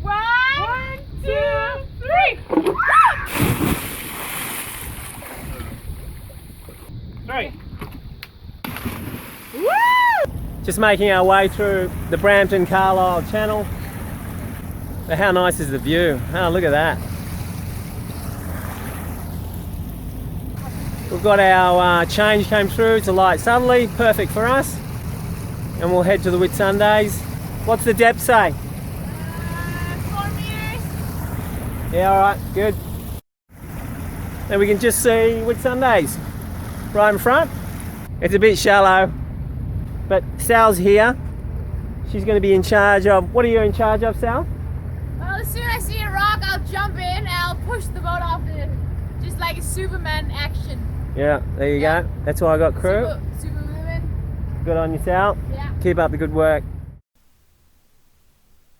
1, 2, 3. 3. Woo! Just making our way through the Brampton Carlisle Channel. But how nice is the view? Oh, look at that. We've got our change came through. It's a light southerly, perfect for us. And we'll head to the Whitsundays. What's the depth say? 4 meters. Yeah, all right, good. Then we can just see Whitsundays right in front. It's a bit shallow, but Sal's here. She's going to be in charge of. What are you in charge of, Sal? Well, as soon as I see a rock, I'll jump in and I'll push the boat off it, just like a Superman action. Yeah, there you go. That's why I got crew. Superwoman. Good on you, Sal. Yeah. Keep up the good work.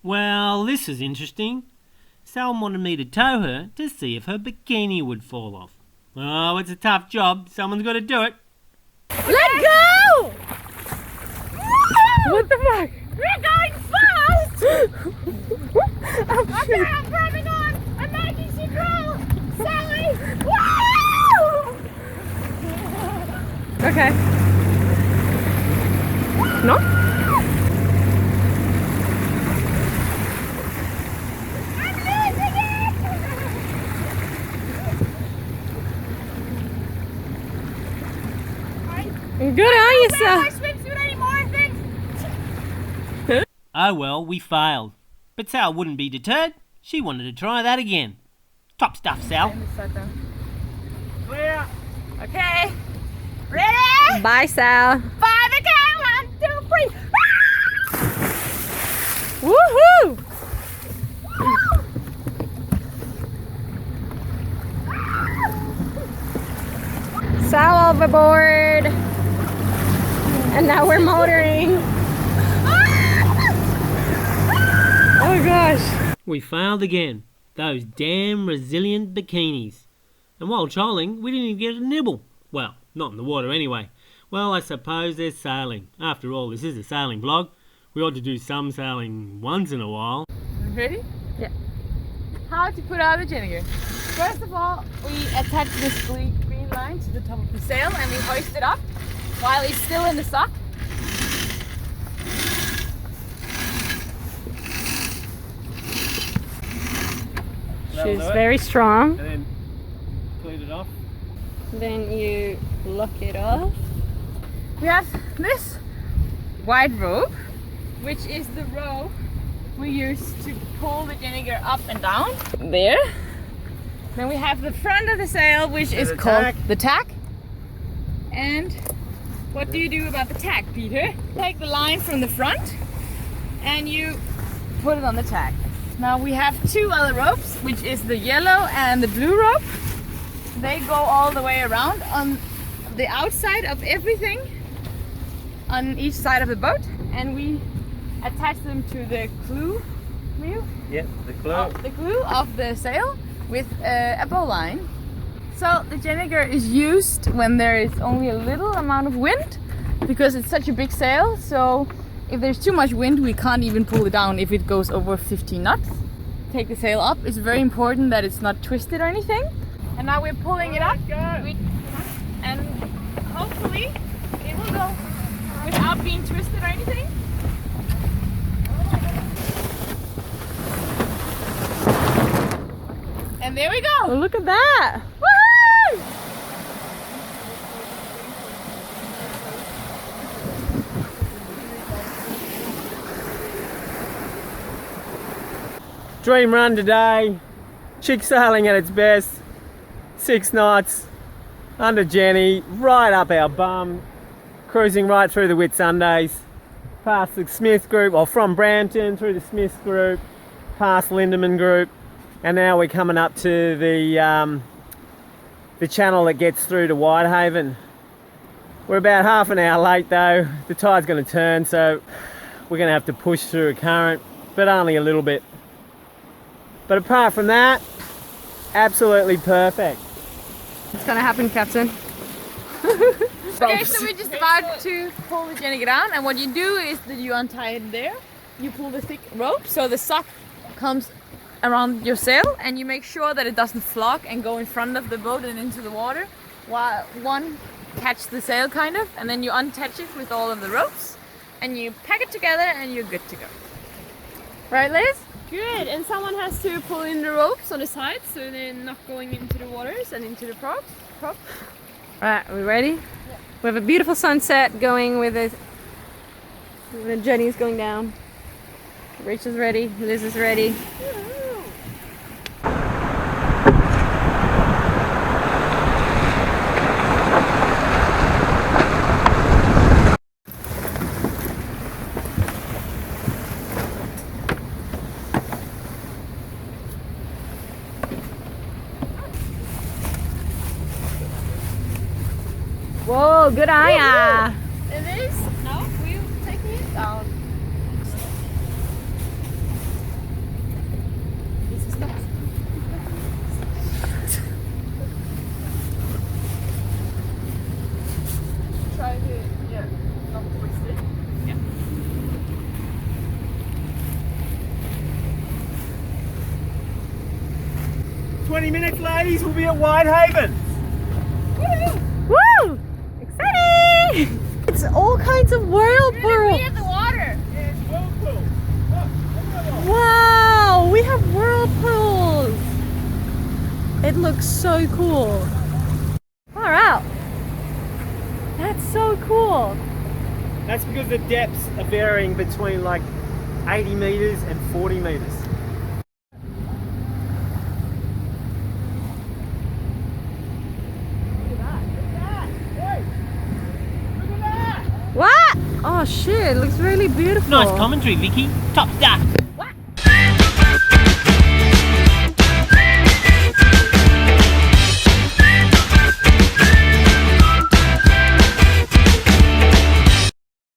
Well, this is interesting. Sal wanted me to tow her to see if her bikini would fall off. Oh, it's a tough job. Someone's got to do it. Let go! What the fuck? We're going fast! Okay, I'm grabbing on! I'm making she grow! Sally! Woo! Okay. No? I'm losing it! Good on you, My Sal. swimsuit anymore, I think. Oh well, we failed. But Sal wouldn't be deterred. She wanted to try that again. Top stuff, Sal. Clear. Okay. Ready? Bye, Sal. By the count. 1, 2, 3. Woohoo! Sal overboard. And now we're motoring. Oh gosh. We failed again. Those damn resilient bikinis. And while trolling, we didn't even get a nibble. Well, not in the water anyway. Well, I suppose there's sailing. After all, this is a sailing vlog. We ought to do some sailing once in a while. Ready? Yeah. How to put out the vinegar. First of all, we attach this green line to the top of the sail and we hoist it up while it's still in the sock. That'll She's do it. very strong. And then clean it off. Then you lock it off. We have this white rope, which is the rope we use to pull the vinegar up and down. There. Then we have the front of the sail, which is the called tack. the tack. And what do you do about the tack, Peter? Take the line from the front and you put it on the tack. Now we have 2 other ropes, which is the yellow and the blue rope. They go all the way around on the outside of everything on each side of the boat, and we attach them to the clew wheel. Yep, the glue. The glue of the sail with a bowline. So the vinegar is used when there is only a little amount of wind, because it's such a big sail. So if there's too much wind, we can't even pull it down if it goes over 15 knots. Take the sail up. It's very important that it's not twisted or anything. And now we're pulling it up, and hopefully it will go without being twisted or anything. And there we go. Oh, look at that. Woohoo! Dream run today. Chick sailing at its best. 6 knots. Under Jenny. Right up our bum. Cruising right through the Whitsundays. Past the Smith group. Or from Brampton through the Smith group. Past Lindemann group. And now we're coming up to the channel that gets through to Whitehaven. We're about half an hour late though. The tide's going to turn, so we're going to have to push through a current, but only a little bit. But apart from that, absolutely perfect. It's gonna happen, Captain. Okay, so we're just about to pull the vinegar down, and what you do is that you untie it there. You pull the thick rope so the sock comes around your sail, and you make sure that it doesn't flock and go in front of the boat and into the water, while one catch the sail kind of, and then you unattach it with all of the ropes and you pack it together and you're good to go. Right, Liz? Good, and someone has to pull in the ropes on the sides so they're not going into the waters and into the props. Right, are we ready? Yeah. We have a beautiful sunset going with the Jenny's going down. Rachel's ready, Liz is ready. Whoa, good eye. It is? No, we're taking it down. Try to, yeah, not twist it. Yeah. In 20 minutes, ladies, we'll be at Whitehaven. Woo! Exciting! It's all kinds of whirlpool. Be at the water. Yeah, it's whirlpool. Look. Wow, we have whirlpools. It looks so cool. Far out. That's so cool. That's because the depths are varying between like 80 meters and 40 meters. What? Oh shit, it looks really beautiful. Nice commentary, Vicky. Top stuff.